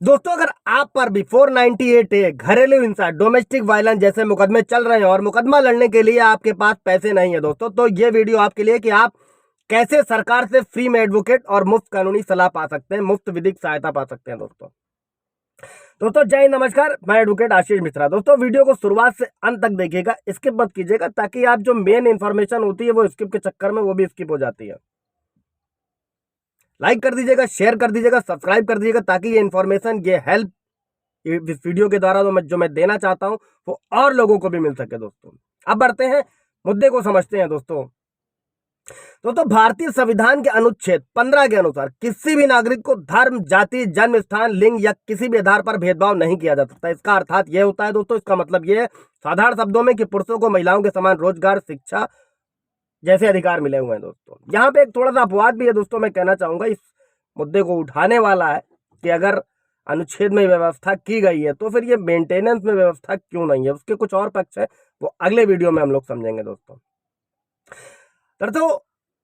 दोस्तों, अगर आप पर भी 498 ए घरेलू हिंसा, डोमेस्टिक वायलेंस जैसे मुकदमे चल रहे हैं और मुकदमा लड़ने के लिए आपके पास पैसे नहीं है दोस्तों, तो ये वीडियो आपके लिए कि आप कैसे सरकार से फ्री में एडवोकेट और मुफ्त कानूनी सलाह पा सकते हैं, मुफ्त विधिक सहायता पा सकते हैं। दोस्तों जय हिंद, नमस्कार। मैं एडवोकेट आशीष मिश्रा। दोस्तों, वीडियो को शुरुआत से अंत तक देखिएगा, स्किप मत कीजिएगा, ताकि आप जो मेन इंफॉर्मेशन होती है वो स्किप के चक्कर में वो भी स्किप हो जाती है। लाइक कर दीजिएगा, शेयर कर दीजिएगा, सब्सक्राइब कर दीजिएगा, ताकि ये इन्फॉर्मेशन, ये हेल्प इस वीडियो के द्वारा जो मैं देना चाहता हूं वो और लोगों को भी मिल सके। दोस्तों, अब बढ़ते हैं, मुद्दे को समझते हैं। दोस्तों, भारतीय संविधान के अनुच्छेद 15 के अनुसार किसी भी नागरिक को धर्म, जाति, जन्म स्थान, लिंग या किसी भी आधार पर भेदभाव नहीं किया जा सकता। इसका अर्थात यह होता है दोस्तों, इसका मतलब यह है साधारण शब्दों में कि पुरुषों को महिलाओं के समान रोजगार, शिक्षा जैसे अधिकार मिले हुए हैं। दोस्तों, यहाँ पे एक थोड़ा सा अपवाद भी है। दोस्तों, मैं कहना चाहूंगा, इस मुद्दे को उठाने वाला है कि अगर अनुच्छेद में व्यवस्था की गई है तो फिर ये मेंटेनेंस में व्यवस्था क्यों नहीं है। उसके कुछ और पक्ष है, वो अगले वीडियो में हम लोग समझेंगे। दोस्तों,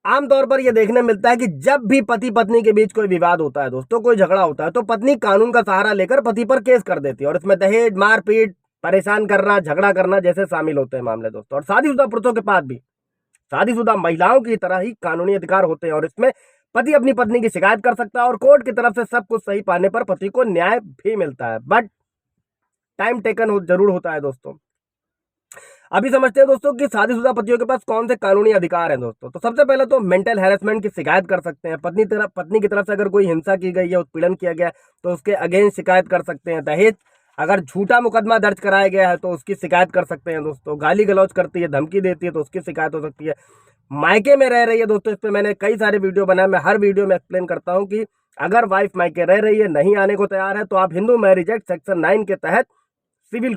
आमतौर पर यह देखने मिलता है कि जब भी पति पत्नी के बीच कोई विवाद होता है, दोस्तों कोई झगड़ा होता है, तो पत्नी कानून का सहारा लेकर पति पर केस कर देती है और इसमें दहेज, मारपीट, परेशान करना, झगड़ा करना जैसे शामिल होते हैं मामले। दोस्तों, और शादीशुदा पुरुषों के पास भी शादीशुदा महिलाओं की तरह ही कानूनी अधिकार होते हैं और इसमें पति अपनी पत्नी की शिकायत कर सकता है और कोर्ट की तरफ से सब कुछ सही पाने पर पति को न्याय भी मिलता है। बट टाइम टेकन जरूर होता है। दोस्तों, अभी समझते हैं दोस्तों कि शादीशुदा पतियों के पास कौन से कानूनी अधिकार हैं। दोस्तों, तो सबसे पहले तो मेंटल हैरेसमेंट की शिकायत कर सकते हैं। पत्नी की तरफ से अगर कोई हिंसा की गई है, उत्पीड़न किया गया है, तो उसके अगेंस्ट शिकायत कर सकते हैं। दहेज, अगर झूठा मुकदमा दर्ज कराया गया है तो उसकी शिकायत कर सकते हैं। दोस्तों, गाली गलौज करती है, धमकी देती है, तो उसकी शिकायत हो सकती है। मायके में रह रही है, दोस्तों इस पे मैंने कई सारे वीडियो बनाए, मैं हर वीडियो में एक्सप्लेन करता हूं कि अगर वाइफ मायके रह रही है, नहीं आने को तैयार है, तो आप हिंदू मैरिज एक्ट सेक्शन 9 के तहत सिविल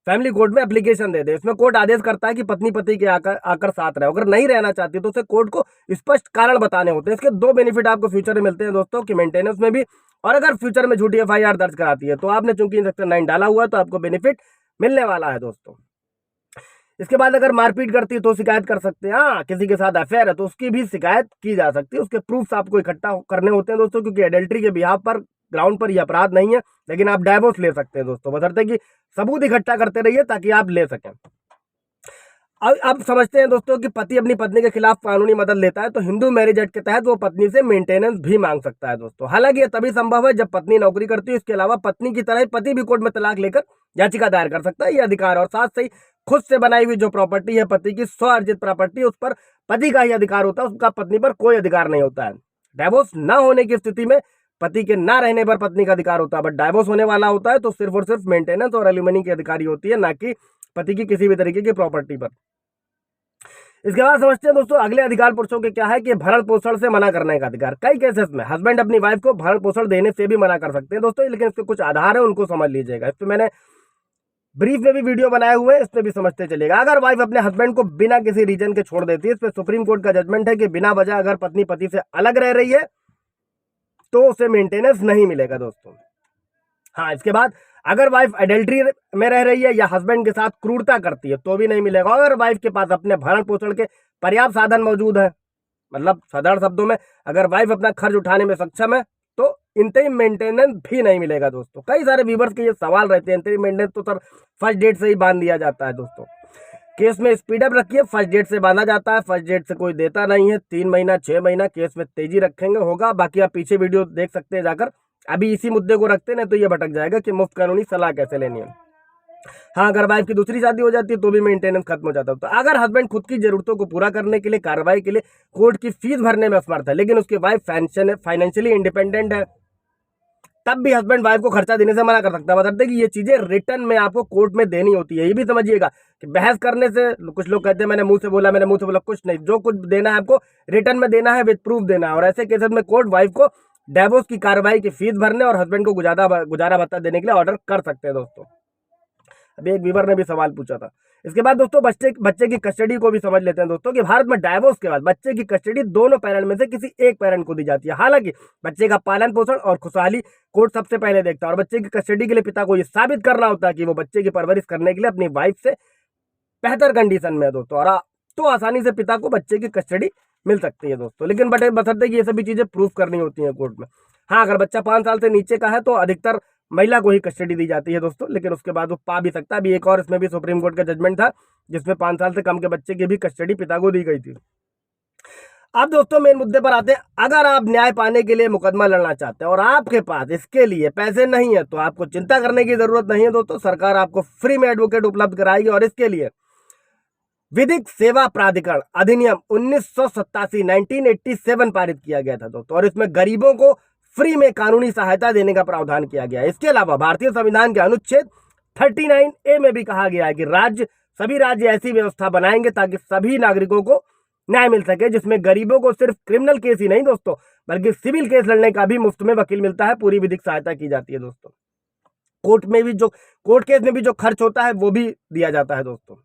फैमिली कोर्ट में एप्लीकेशन दे दे। इसमें कोर्ट आदेश करता है कि पत्नी पति के आकर साथ रहे। अगर नहीं रहना चाहती तो उसे कोर्ट को स्पष्ट कारण बताने होते हैं। इसके दो बेनिफिट आपको फ्यूचर में मिलते हैं दोस्तों, कि मेंटेनेंस में भी, और अगर फ्यूचर में झूठी एफआईआर दर्ज कराती है तो आपने चूंकि सेक्शन 9 डाला हुआ है तो आपको बेनिफिट मिलने वाला है। दोस्तों, इसके बाद अगर मारपीट करती है तो शिकायत कर सकते हैं। हाँ, किसी के साथ अफेयर है तो उसकी भी शिकायत की जा सकती है। उसके प्रूफ्स आपको इकट्ठा करने होते हैं दोस्तों, क्योंकि एडल्ट्री के बिहाफ पर ग्राउंड पर यह अपराध नहीं है, लेकिन आप डाइवोर्स ले सकते हैं दोस्तों, बशर्ते कि सबूत इकट्ठा करते रहिए ताकि आप ले सकें। अब समझते हैं दोस्तों कि पति अपनी पत्नी के खिलाफ कानूनी मदद लेता है तो हिंदू मैरिज एक्ट के तहत वो पत्नी से मेंटेनेंस भी मांग सकता है। दोस्तों, हालांकि ये तभी संभव है जब पत्नी नौकरी करती है। इसके अलावा पत्नी की तरह ही पति भी कोर्ट में तलाक लेकर याचिका दायर कर सकता है, ये अधिकार। और साथ ही खुद से बनाई हुई जो प्रॉपर्टी है, पति की स्व अर्जित प्रॉपर्टी, उस पर पति का ही अधिकार होता है, उसका पत्नी पर कोई अधिकार नहीं होता है। डाइवोर्स न होने की स्थिति में पति के ना रहने पर पत्नी का अधिकार होता है, बट डाइवोर्स होने वाला होता है तो सिर्फ और सिर्फ मेंटेनेंस और एलिमनी की अधिकारी होती है, ना कि पति की किसी भी तरीके की प्रॉपर्टी पर। इसके बाद समझते हैं दोस्तों अगले अधिकार पुरुषों के क्या है, कि भरण पोषण से मना करने का अधिकार। कई केसेस में हस्बैंड अपनी वाइफ को भरण पोषण देने से भी मना कर सकते हैं दोस्तों, लेकिन इसके कुछ आधार है, उनको समझ लीजिएगा। इस पर मैंने ब्रीफ में भी वीडियो बनाए हुए हैं, इसमें भी समझते चलेगा। अगर वाइफ अपने हस्बैंड को बिना किसी रीजन के छोड़ देती है, इस पर सुप्रीम कोर्ट का जजमेंट है कि बिना वजह अगर पत्नी पति से अलग रह रही है तो उसे मेंटेनेंस नहीं मिलेगा। दोस्तों, हाँ, इसके बाद अगर वाइफ एडल्ट्री में रह रही है या हस्बैंड के साथ क्रूरता करती है तो भी नहीं मिलेगा। अगर वाइफ के पास अपने भरण पोषण के पर्याप्त साधन मौजूद है, मतलब साधारण शब्दों में अगर वाइफ अपना खर्च उठाने में सक्षम है, तो इंतरिम मेंटेनेंस भी नहीं मिलेगा। दोस्तों, कई सारे व्यूवर्स के ये सवाल रहते हैं, इंतरिम मेंटेनेंस तो सर फर्स्ट डेट से ही बांध दिया जाता है। दोस्तों, केस में स्पीडअप रखिए, फर्स्ट डेट से बांधा जाता है, फर्स्ट डेट से कोई देता नहीं है। 3 महीना 6 महीना केस में तेजी रखेंगे होगा। बाकी आप पीछे वीडियो देख सकते हैं जाकर। अभी इसी मुद्दे को रखते हैं तो ये भटक जाएगा कि मुफ्त कानूनी सलाह कैसे लेनी है। हाँ, अगर वाइफ की दूसरी शादी हो जाती है तो भी मेंटेनेंस खत्म हो जाता है। तो अगर हस्बैंड खुद की जरूरतों को पूरा करने के लिए, कार्रवाई के लिए कोर्ट की फीस भरने में असमर्थ है, लेकिन उसकी वाइफ फाइनेंशियली इंडिपेंडेंट है, तब भी हस्बैंड वाइफ को खर्चा देने से मना कर सकता है, बता कि ये चीजें रिटर्न में आपको कोर्ट में देनी होती है। ये भी समझिएगा कि बहस करने से, कुछ लोग कहते हैं मैंने मुंह से बोला, कुछ नहीं, जो कुछ देना है आपको रिटर्न में देना है, विद प्रूफ देना है। और ऐसे केसेस में कोर्ट वाइफ को डाइवोर्स की कार्रवाई की फीस भरने और हस्बैंड को गुजारा भत्ता देने के लिए ऑर्डर कर सकते हैं। दोस्तों, अभी एक व्यूवर ने भी सवाल पूछा था। इसके बाद दोस्तों बच्चे की कस्टडी को भी समझ लेते हैं दोस्तों, कि भारत में डाइवोर्स के बाद बच्चे की कस्टडी दोनों पेरेंट में से किसी एक पेरेंट को दी जाती है। हालांकि बच्चे का पालन पोषण और खुशहाली कोर्ट सबसे पहले देखता है, और बच्चे की कस्टडी के लिए पिता को यह साबित करना होता है कि वो बच्चे की परवरिश करने के लिए अपनी वाइफ से बेहतर कंडीशन में है। दोस्तों, और तो आसानी से पिता को बच्चे की कस्टडी मिल सकती है दोस्तों, लेकिन बशर्ते कि ये सभी चीजें प्रूफ करनी होती हैं कोर्ट में। हाँ, अगर बच्चा 5 साल से नीचे का है तो अधिकतर महिला को ही कस्टडी दी जाती है दोस्तों, लेकिन उसके बाद वो पा भी सकता है। अभी एक और इसमें भी सुप्रीम कोर्ट का जजमेंट था जिसमें 5 साल से कम के बच्चे की भी कस्टडी पिता को दी गई थी। अब दोस्तों मेन मुद्दे पर आते हैं। अगर आप न्याय पाने के लिए मुकदमा लड़ना चाहते हैं और आपके पास इसके लिए पैसे नहीं है तो आपको चिंता करने की जरूरत नहीं है दोस्तों। सरकार आपको फ्री में एडवोकेट उपलब्ध कराएगी और इसके लिए विधिक सेवा प्राधिकरण अधिनियम 1987 पारित किया गया था दोस्तों, और इसमें गरीबों को फ्री में कानूनी सहायता देने का प्रावधान किया गया है। इसके अलावा भारतीय संविधान के अनुच्छेद 39A में भी कहा गया है कि सभी राज्य ऐसी व्यवस्था बनाएंगे ताकि सभी नागरिकों को न्याय मिल सके, जिसमें गरीबों को सिर्फ क्रिमिनल केस ही नहीं दोस्तों बल्कि सिविल केस लड़ने का भी मुफ्त में वकील मिलता है, पूरी विधिक सहायता की जाती है दोस्तों। कोर्ट केस में भी जो खर्च होता है वो भी दिया जाता है दोस्तों।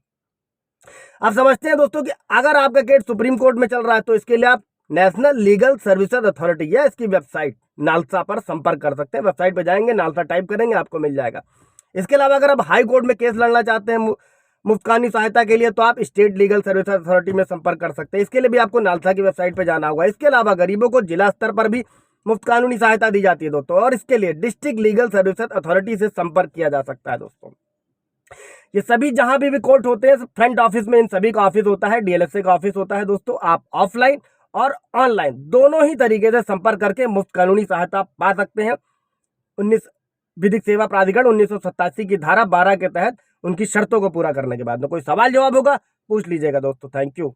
आप समझते हैं दोस्तों कि अगर आपका केस सुप्रीम कोर्ट में चल रहा है तो इसके लिए आप नेशनल लीगल सर्विसेज अथॉरिटी या इसकी वेबसाइट नालसा पर संपर्क कर सकते हैं। वेबसाइट पर जाएंगे, नालसा टाइप करेंगे, आपको मिल जाएगा। इसके अलावा अगर आप हाई कोर्ट में केस लड़ना चाहते हैं मुफ्त कानूनी सहायता के लिए तो आप स्टेट लीगल सर्विसेज अथॉरिटी में संपर्क कर सकते हैं। इसके लिए भी आपको नालसा की वेबसाइट पर जाना होगा। इसके अलावा गरीबों को जिला स्तर पर भी मुफ्त कानूनी सहायता दी जाती है दोस्तों, और इसके लिए डिस्ट्रिक्ट लीगल सर्विसेज अथॉरिटी से संपर्क किया जा सकता है दोस्तों। ये सभी जहां भी कोर्ट होते हैं फ्रंट ऑफिस में इन सभी का ऑफिस होता है, डीएलएफए का ऑफिस होता है दोस्तों। आप ऑफलाइन और ऑनलाइन दोनों ही तरीके से संपर्क करके मुफ्त कानूनी सहायता पा सकते हैं। विधिक सेवा प्राधिकरण 1987 की धारा 12 के तहत उनकी शर्तों को पूरा करने के बाद में। कोई सवाल जवाब होगा पूछ लीजिएगा दोस्तों। Thank you.